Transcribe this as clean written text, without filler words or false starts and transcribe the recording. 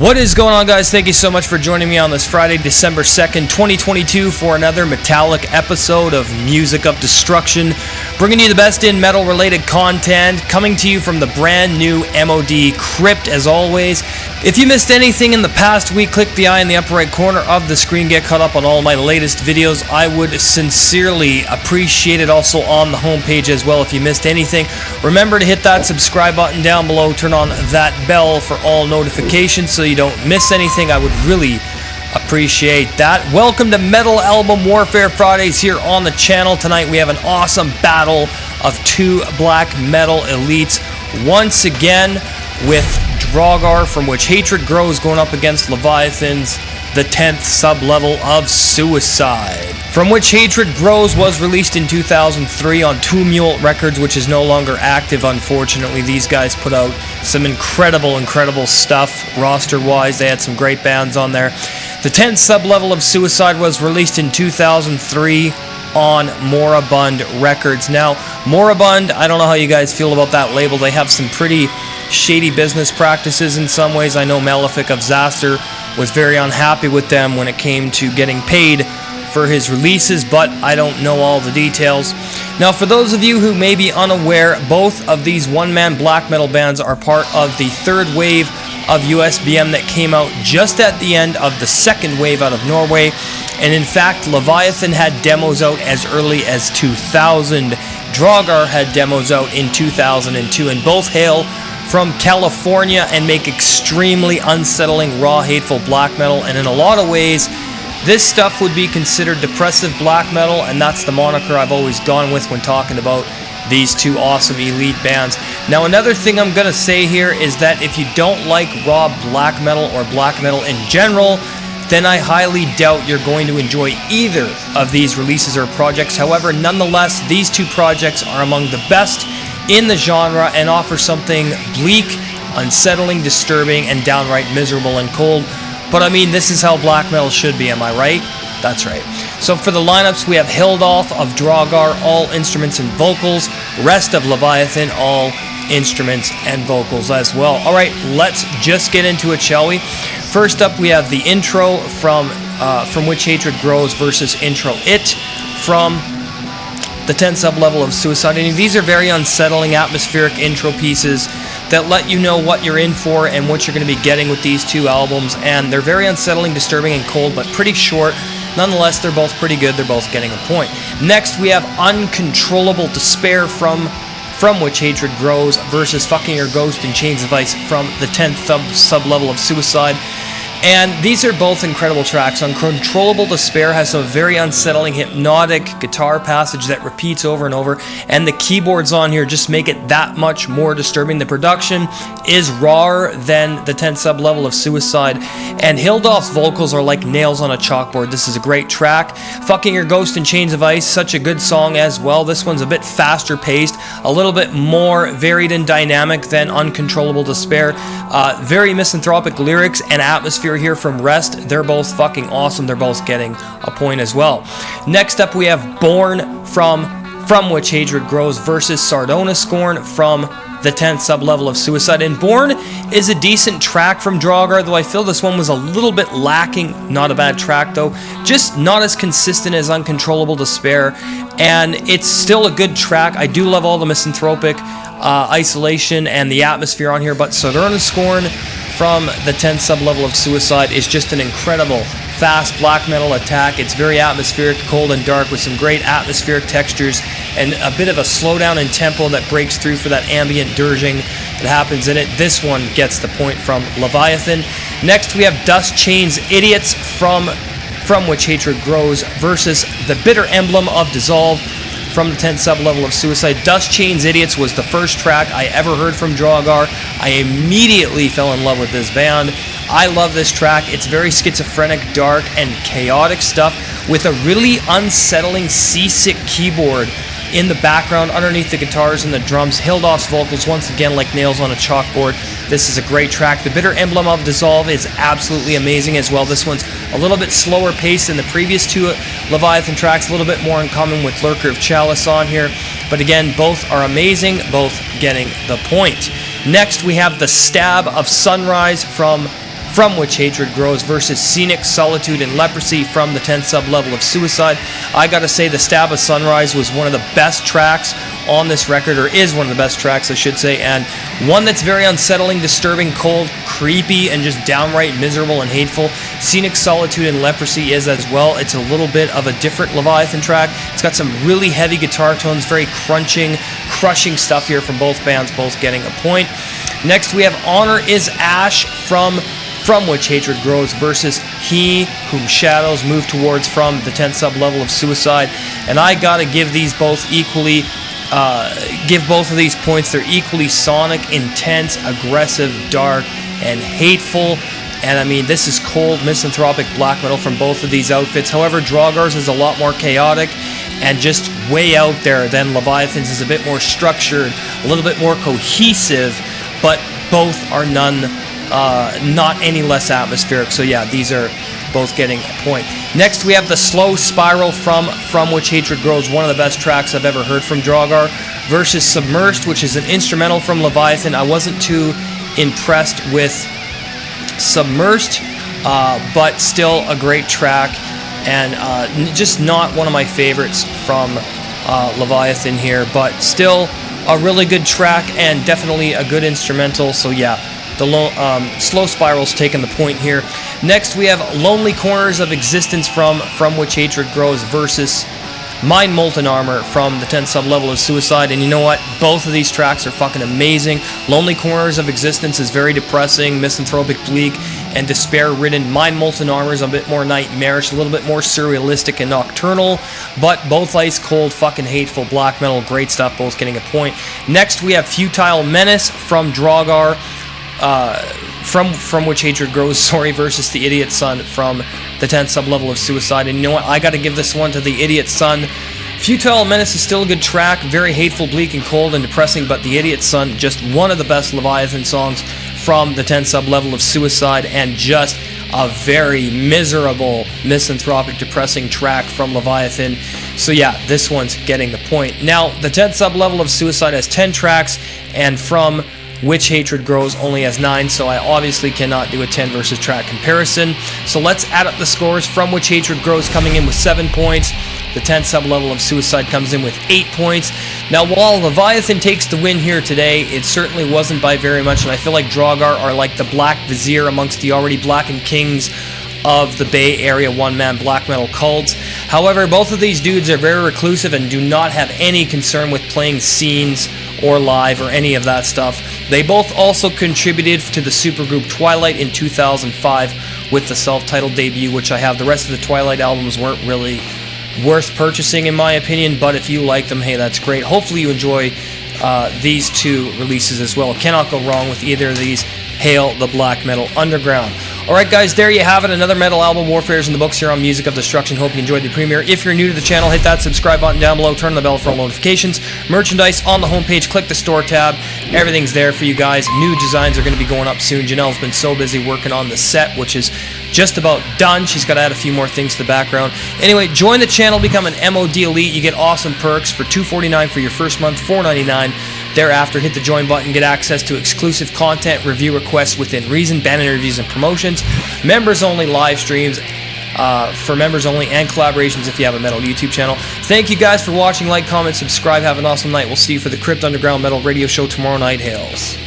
What is going on, guys? Thank you so much for joining me on this Friday, December 2nd, 2022 for another metallic episode of Music of Destruction, bringing you the best in metal-related content, coming to you from the brand new MOD Crypt, as always. If you missed anything in the past week, click the eye in the upper right corner of the screen, get caught up on all my latest videos. I would sincerely appreciate it. Also on the homepage as well if you missed anything. Remember to hit that subscribe button down below, turn on that bell for all notifications so you don't miss anything. I would really appreciate that. Welcome to Metal Album Warfare Fridays here on the channel. Tonight we have an awesome battle of two black metal elites once again, with Draugar, From Which Hatred Grows, going up against Leviathan's the 10th sub-level of Suicide. From Which Hatred Grows was released in 2003 on Tumult Records, which is no longer active, unfortunately. These guys put out some incredible stuff roster-wise. They had some great bands on there. The 10th sub-level of Suicide was released in 2003 on Moribund Records. Now, Moribund, I don't know how you guys feel about that label. They have some pretty shady business practices in some ways. I know Malefic of Zaster was very unhappy with them when it came to getting paid for his releases, but I don't know all the details. Now, for those of you who may be unaware, both of these one-man black metal bands are part of the third wave of USBM that came out just at the end of the second wave out of Norway. And in fact, Leviathan had demos out as early as 2000. Draugar had demos out in 2002, and both hail from California and make extremely unsettling, raw, hateful black metal. And in a lot of ways, this stuff would be considered depressive black metal, and that's the moniker I've always gone with when talking about these two awesome elite bands. Now, another thing I'm going to say here is that if you don't like raw black metal or black metal in general, then I highly doubt you're going to enjoy either of these releases or projects. However, nonetheless, these two projects are among the best in the genre and offer something bleak, unsettling, disturbing, and downright miserable and cold. But I mean, this is how black metal should be, am I right? That's right. So for the lineups, we have Hildolf of Draugar, all instruments and vocals. Rest of Leviathan, all instruments and vocals as well. All right, let's just get into it, shall we? First up, we have the intro from Which Hatred Grows versus Intro It from the 10th sub-level of Suicide. And these are very unsettling, atmospheric intro pieces that let you know what you're in for and what you're going to be getting with these two albums. And they're very unsettling, disturbing, and cold, but pretty short. Nonetheless, they're both pretty good. They're both getting a point. Next, we have Uncontrollable Despair from Which Hatred Grows versus Fucking Your Ghost in Chains of Ice from the 10th sub-level of Suicide. And these are both incredible tracks. Uncontrollable Despair has a very unsettling, hypnotic guitar passage that repeats over and over, and the keyboards on here just make it that much more disturbing. The production is rawer than the 10th sub-level of Suicide, and Hildolf's vocals are like nails on a chalkboard. This is a great track. Fucking Your Ghost in Chains of Ice, such a good song as well. This one's a bit faster paced, a little bit more varied and dynamic than Uncontrollable Despair. Very misanthropic lyrics and atmosphere here from Rest. They're both fucking awesome. They're both getting a point as well. Next up, we have Born from Which Hatred Grows versus Sardona Scorn from the 10th sub-level of Suicide. And Born is a decent track from Draugar, though I feel this one was a little bit lacking. Not a bad track, though. Just not as consistent as Uncontrollable Despair. And it's still a good track. I do love all the misanthropic isolation and the atmosphere on here, but Sardona Scorn from the 10th sub-level of Suicide is just an incredible fast black metal attack. It's very atmospheric, cold and dark, with some great atmospheric textures and a bit of a slowdown in tempo that breaks through for that ambient dirging that happens in it. This one gets the point from Leviathan. Next, we have Dust Chains Idiots from Which Hatred Grows versus the Bitter Emblem of Dissolve from the 10th sub-level of Suicide. Dust Chains Idiots was the first track I ever heard from Draugar. I immediately fell in love with this band. I love this track. It's very schizophrenic, dark, and chaotic stuff with a really unsettling, seasick keyboard in the background underneath the guitars and the drums. Hildolf's vocals, once again, like nails on a chalkboard. This is a great track. The Bitter Emblem of Dissolve is absolutely amazing as well. This one's a little bit slower paced than the previous two Leviathan tracks, a little bit more in common with Lurker of Chalice on here. But again, both are amazing, both getting the point. Next, we have The Stab of Sunrise from From Which Hatred Grows versus Scenic Solitude and Leprosy from the 10th sub-level of Suicide. I gotta say, the Stab of Sunrise was one of the best tracks on this record, or is one of the best tracks, I should say, and one that's very unsettling, disturbing, cold, creepy, and just downright miserable and hateful. Scenic Solitude and Leprosy is as well. It's a little bit of a different Leviathan track. It's got some really heavy guitar tones, very crunching, crushing stuff here from both bands, both getting a point. Next, we have Honor is Ash from Which Hatred Grows versus He Whom Shadows Move Towards from the 10th sub-level of Suicide. And I gotta give these both equally, give both of these points. They're equally sonic, intense, aggressive, dark, and hateful. And I mean, this is cold, misanthropic black metal from both of these outfits. However, Draugar's is a lot more chaotic and just way out there than Leviathan's is a bit more structured, a little bit more cohesive, but both are not any less atmospheric. So yeah, these are both getting a point. Next, we have the Slow Spiral from Which Hatred Grows, one of the best tracks I've ever heard from Draugar, versus Submersed, which is an instrumental from Leviathan. I wasn't too impressed with Submersed, but still a great track, and just not one of my favorites from Leviathan here, but still a really good track and definitely a good instrumental. So yeah, the Slow Spiral's taking the point here. Next, we have Lonely Corners of Existence from Which Hatred Grows versus Mind Molten Armor from the 10th sub-level of Suicide. And you know what? Both of these tracks are fucking amazing. Lonely Corners of Existence is very depressing, misanthropic, bleak, and despair-ridden. Mind Molten Armor is a bit more nightmarish, a little bit more surrealistic and nocturnal, but both ice cold, fucking hateful black metal. Great stuff, both getting a point. Next, we have Futile Menace from Draugar, from Which Hatred Grows, versus The Idiot Son from the 10th sub-level of Suicide. And you know what? I gotta give this one to The Idiot Son. Futile Menace is still a good track, very hateful, bleak, and cold, and depressing, but The Idiot Son, just one of the best Leviathan songs from the 10th sub-level of Suicide, and just a very miserable, misanthropic, depressing track from Leviathan. So yeah, this one's getting the point. Now, the 10th sub-level of Suicide has 10 tracks, and From Which Hatred Grows only has 9, so I obviously cannot do a 10 versus track comparison. So let's add up the scores. From Which Hatred Grows coming in with 7 points. The 10th sub-level of Suicide comes in with 8 points. Now, while Leviathan takes the win here today, it certainly wasn't by very much, and I feel like Draugar are like the Black Vizier amongst the already blackened kings of the Bay Area one-man black metal cults. However, both of these dudes are very reclusive and do not have any concern with playing scenes or live or any of that stuff. They both also contributed to the supergroup Twilight in 2005 with the self-titled debut, which I have. The rest of the Twilight albums weren't really worth purchasing in my opinion, but if you like them, hey, that's great. Hopefully you enjoy these two releases as well. Cannot go wrong with either of these. Hail the Black Metal Underground. Alright guys, there you have it. Another metal album warfare is in the books here on Music of Destruction. Hope you enjoyed the premiere. If you're new to the channel, hit that subscribe button down below. Turn on the bell for all notifications. Merchandise on the homepage. Click the store tab. Everything's there for you guys. New designs are going to be going up soon. Janelle's been so busy working on the set, which is just about done. She's got to add a few more things to the background. Anyway, join the channel. Become an MOD Elite. You get awesome perks for $2.49 for your first month, $4.99 thereafter. Hit the join button. Get access to exclusive content, review requests within reason, band interviews and promotions, members only live streams for members only, and collaborations if you have a metal YouTube channel. Thank you guys for watching. Like, comment, subscribe. Have an awesome night. We'll see you for the Crypt Underground Metal Radio Show tomorrow night. Hails.